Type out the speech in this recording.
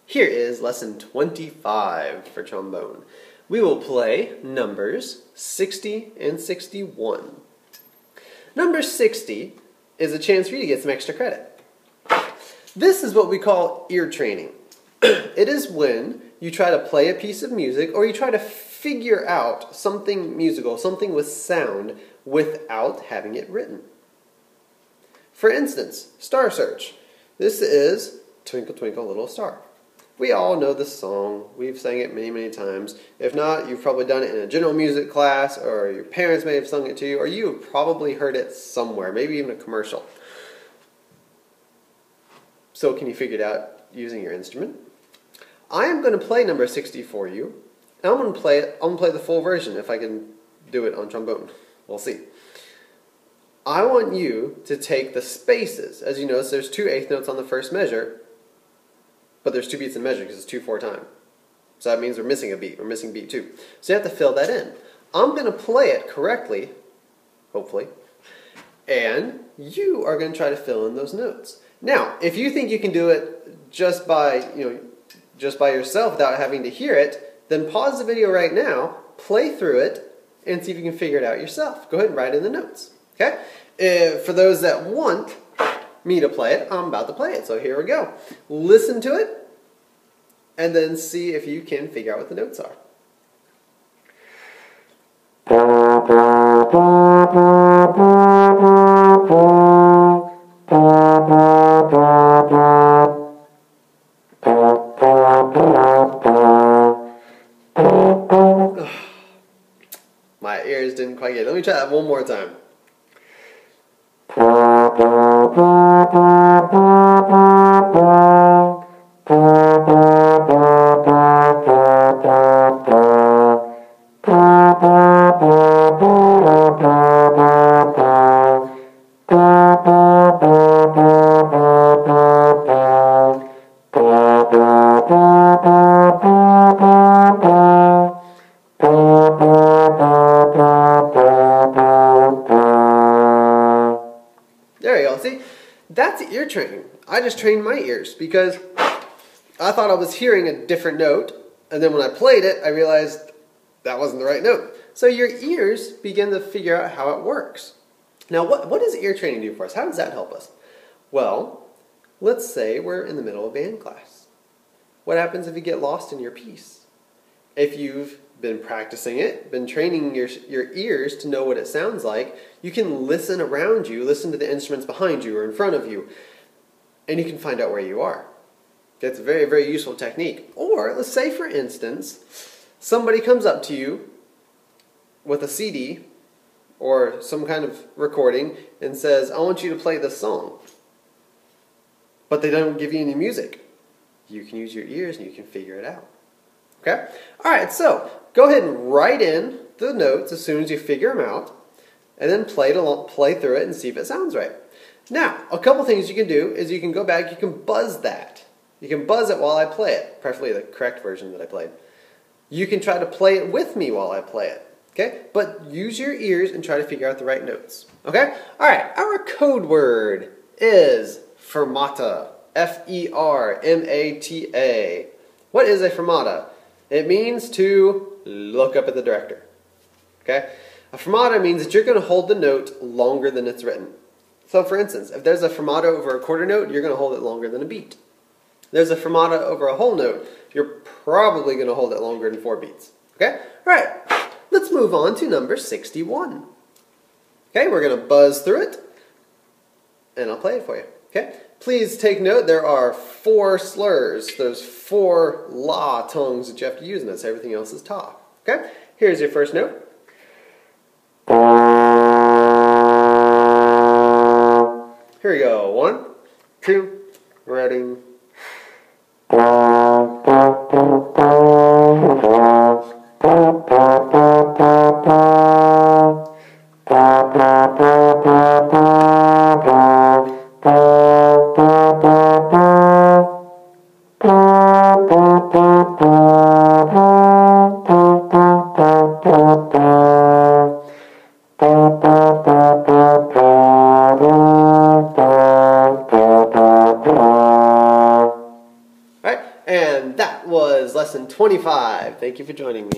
Here is lesson 25 for trombone. We will play numbers 60 and 61. Number 60 is a chance for you to get some extra credit. This is what we call ear training. It is when you try to play a piece of music or you try to figure out something musical, something with sound, without having it written. For instance, Star Search. This is Twinkle Twinkle Little Star. We all know this song. We've sang it many, many times. If not, you've probably done it in a general music class, or your parents may have sung it to you, or you have probably heard it somewhere, maybe even a commercial. So can you figure it out using your instrument? I am going to play number 60 for you, and I'm going to play the full version if I can do it on trombone. We'll see. I want you to take the spaces. As you notice, there's 2 eighth notes on the first measure, but there's 2 beats in measure because it's 2/4 time. So that means we're missing a beat. We're missing beat 2. So you have to fill that in. I'm going to play it correctly, hopefully, and you are going to try to fill in those notes. Now, if you think you can do it just by yourself without having to hear it, then pause the video right now, play through it, and see if you can figure it out yourself. Go ahead and write in the notes. Okay? For those that want me to play it, I'm about to play it. So here we go. Listen to it, and then see if you can figure out what the notes are. My ears didn't quite get it. Let me try that one more time. There you go. See, that's ear training. I just trained my ears because I thought I was hearing a different note, and then when I played it, I realized that wasn't the right note. So your ears begin to figure out how it works. Now, what does ear training do for us? How does that help us? Well, let's say we're in the middle of band class. What happens if you get lost in your piece? If you've been practicing it, been training your ears to know what it sounds like, you can listen around you, listen to the instruments behind you or in front of you, and you can find out where you are. That's a very, very useful technique. Or, let's say for instance, somebody comes up to you with a CD or some kind of recording and says, I want you to play this song. But they don't give you any music. You can use your ears and you can figure it out. Okay? Alright, so go ahead and write in the notes as soon as you figure them out, and then play through it and see if it sounds right. Now, a couple things you can do is you can go back, you can buzz that. You can buzz it while I play it, preferably the correct version that I played. You can try to play it with me while I play it. Okay? But use your ears and try to figure out the right notes. Okay? Alright, our code word is fermata. F-E-R-M-A-T-A. What is a fermata? It means to look up at the director. Okay? A fermata means that you're going to hold the note longer than it's written. So for instance, if there's a fermata over a quarter note, you're going to hold it longer than a beat. If there's a fermata over a whole note, you're probably going to hold it longer than 4 beats. Okay? Alright, let's move on to number 61. Okay, we're going to buzz through it, and I'll play it for you. Okay? Please take note, there are 4 slurs. There's 4 la tongues that you have to use in this. Everything else is ta. Okay? Here's your first note. Here we go. 1, 2, ready. And that was lesson 25. Thank you for joining me.